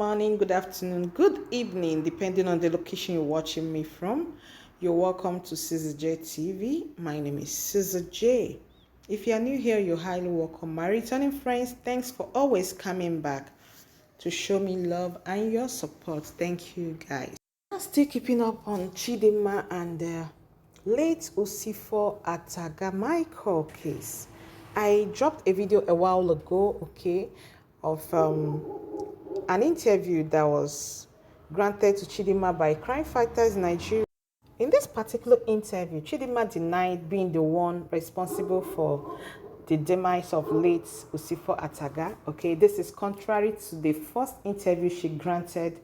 morning, good afternoon, good evening, depending on the location you're watching me from. You're welcome to CZJ TV. My name is CZJ. If you are new here, you're highly welcome. My returning friends, thanks for always coming back to show me love and your support. Thank you, guys. I'm still keeping up on Chidinma and the late Usifo Ataga Michael case. I dropped a video a while ago, of an interview that was granted to Chidinma by crime fighters in Nigeria. In this particular interview, Chidinma denied being the one responsible for the demise of late Usifo Ataga. This is contrary to the first interview she granted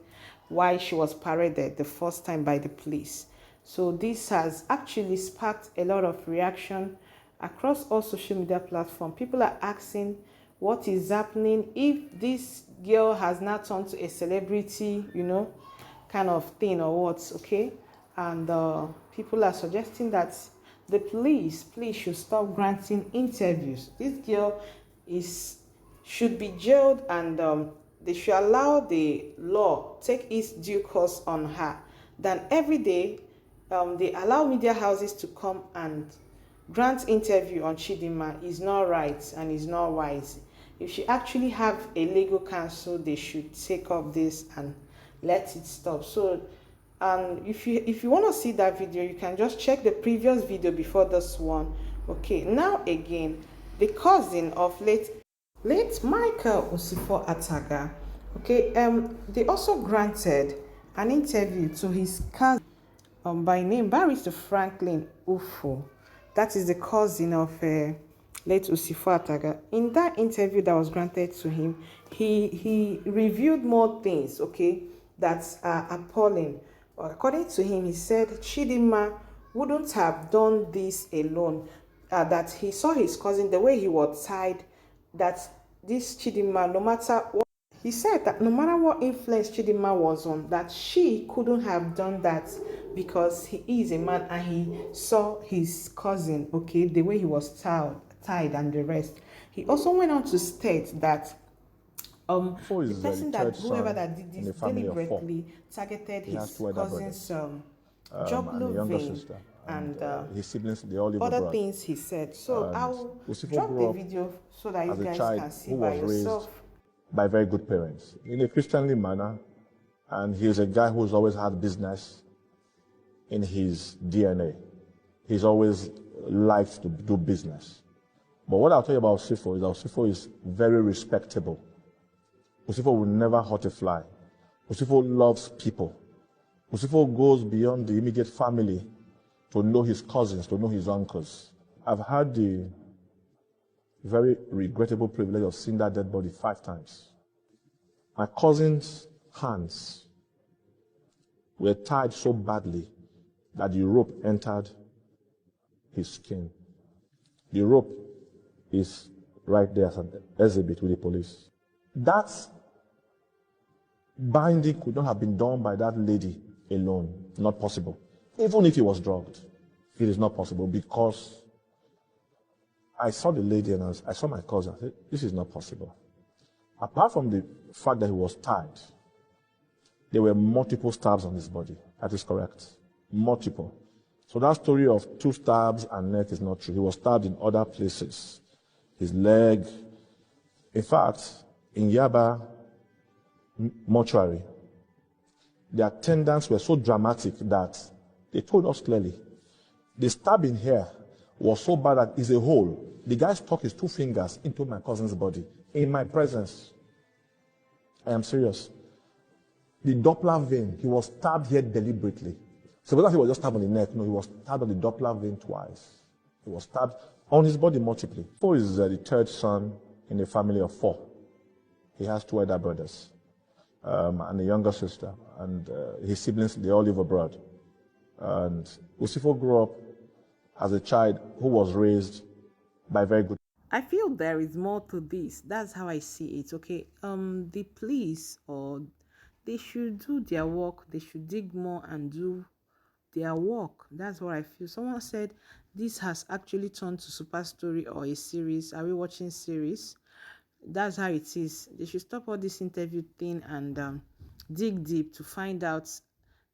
while she was paraded the first time by the police. So this has actually sparked a lot of reaction across all social media platforms. People are asking what is happening if this girl has now turned to a celebrity, kind of thing or what, And people are suggesting that the police should stop granting interviews. This girl should be jailed, and they should allow the law take its due course on her. Then every day, they allow media houses to come and grant interview on Chidinma is not right and is not wise. If she actually have a legal counsel, they should take up this and let it stop. So if you want to see that video, you can just check the previous video before this one. Now again, the cousin of late Michael Usifo Ataga, they also granted an interview to his cousin by name Barrister Franklin Ufo. That is the cousin of late Usifo Ataga. In that interview that was granted to him, he revealed more things, that are appalling. According to him, he said Chidinma wouldn't have done this alone. That he saw his cousin, the way he was tied, that this Chidinma, no matter what, he said that no matter what influence Chidinma was on, that she couldn't have done that because he is a man and he saw his cousin, the way he was tied and the rest. He also went on to state that the person whoever that did this deliberately targeted his cousin's jugular vein and his siblings, they all live other abroad. things he said. So I'll drop the video so that you guys can see by yourself. By very good parents in a Christianly manner, and he's a guy who's always had business in his DNA. He's always liked to do business. But what I'll tell you about Usifo is that Usifo is very respectable. Usifo will never hurt a fly. Usifo loves people. Usifo goes beyond the immediate family to know his cousins, to know his uncles. I've had the very regrettable privilege of seeing that dead body 5 times. My cousin's hands were tied so badly that the rope entered his skin. The rope is right there as an exhibit with the police. That binding could not have been done by that lady alone. Not possible. Even if he was drugged, it is not possible, because I saw the lady and I saw my cousin. I said, this is not possible. Apart from the fact that he was tied, there were multiple stabs on his body. That is correct. Multiple. So that story of 2 stabs and neck is not true. He was stabbed in other places. His leg. In fact, in Yaba mortuary, the attendants were so dramatic that they told us clearly, the stabbing here was so bad that it's a hole. The guy stuck his 2 fingers into my cousin's body in my presence. I am serious. The Doppler vein, he was stabbed here deliberately. So whether he was just stabbed on the neck, no, he was stabbed on the Doppler vein twice. He was stabbed on his body multiply. Usifo is the 3rd son in a family of 4. He has 2 elder brothers and a younger sister, and his siblings, they all live abroad. And Usifo grew up as a child who was raised by very good. I feel there is more to this. That's how I see it. The police, or they should do their work. They should dig more and do their work. That's what I feel. Someone said this has actually turned to super story or a series. Are we watching series? That's how it is. They should stop all this interview thing and dig deep to find out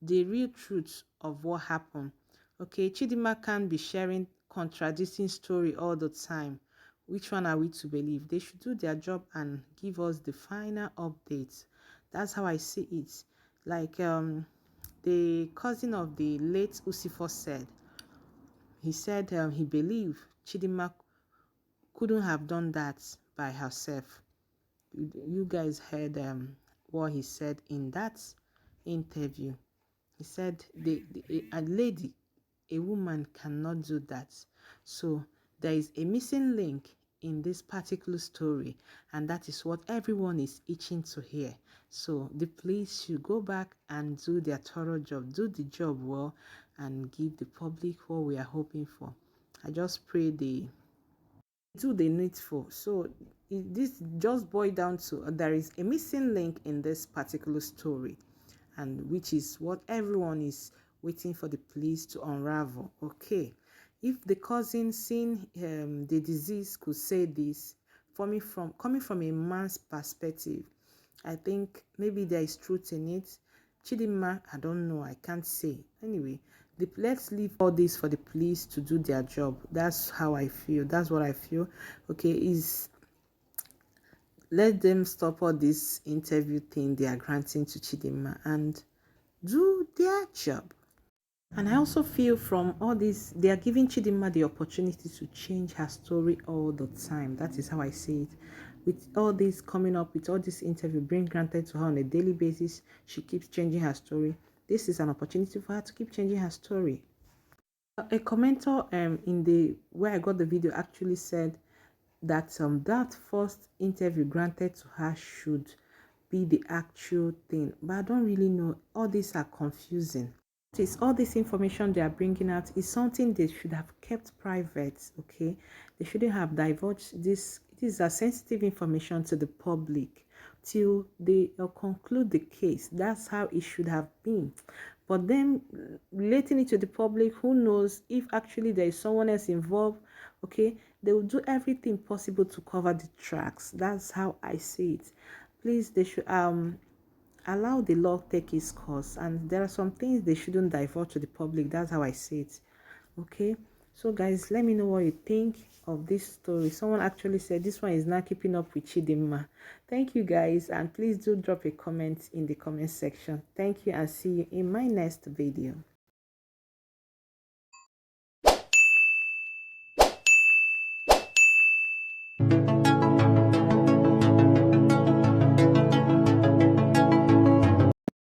the real truth of what happened. Okay, Chidinma can't be sharing contradicting story all the time. Which one are we to believe? They should do their job and give us the final updates. That's how I see it. Like the cousin of the late Usifo said, he said he believed Chidinma couldn't have done that by herself. You guys heard what he said in that interview. He said a lady, a woman cannot do that. So there is a missing link in this particular story, and that is what everyone is itching to hear. So the police should go back and do their thorough job, do the job well, and give the public what we are hoping for. I just pray they do the needful. So this just boils down to there is a missing link in this particular story, and which is what everyone is waiting for the police to unravel. Okay, if the cousin seeing the disease could say this, coming from a man's perspective, I think maybe there is truth in it. Chidinma, I don't know, I can't say. Anyway, let's leave all this for the police to do their job. That's how I feel. That's what I feel. Okay, is let them stop all this interview thing they are granting to Chidinma and do their job. And I also feel from all this, they are giving Chidinma the opportunity to change her story all the time. That is how I see it. With all this coming up, with all this interview being granted to her on a daily basis, she keeps changing her story. This is an opportunity for her to keep changing her story. A commenter in the where I got the video actually said that that first interview granted to her should be the actual thing, but I don't really know. All these are confusing. All this information they are bringing out is something they should have kept private. Okay, they shouldn't have divulged this. It is a sensitive information to the public till they conclude the case. That's how it should have been. But then relating it to the public, who knows if actually there is someone else involved. Okay, they will do everything possible to cover the tracks. That's how I see it. Please, they should allow the law take its course, and there are some things they shouldn't divulge to the public. That's how I see it. Okay, so guys, let me know what you think of this story. Someone actually said this one is not keeping up with Chidinma. Thank you guys, and please do drop a comment in the comment section. Thank you, and see you in my next video.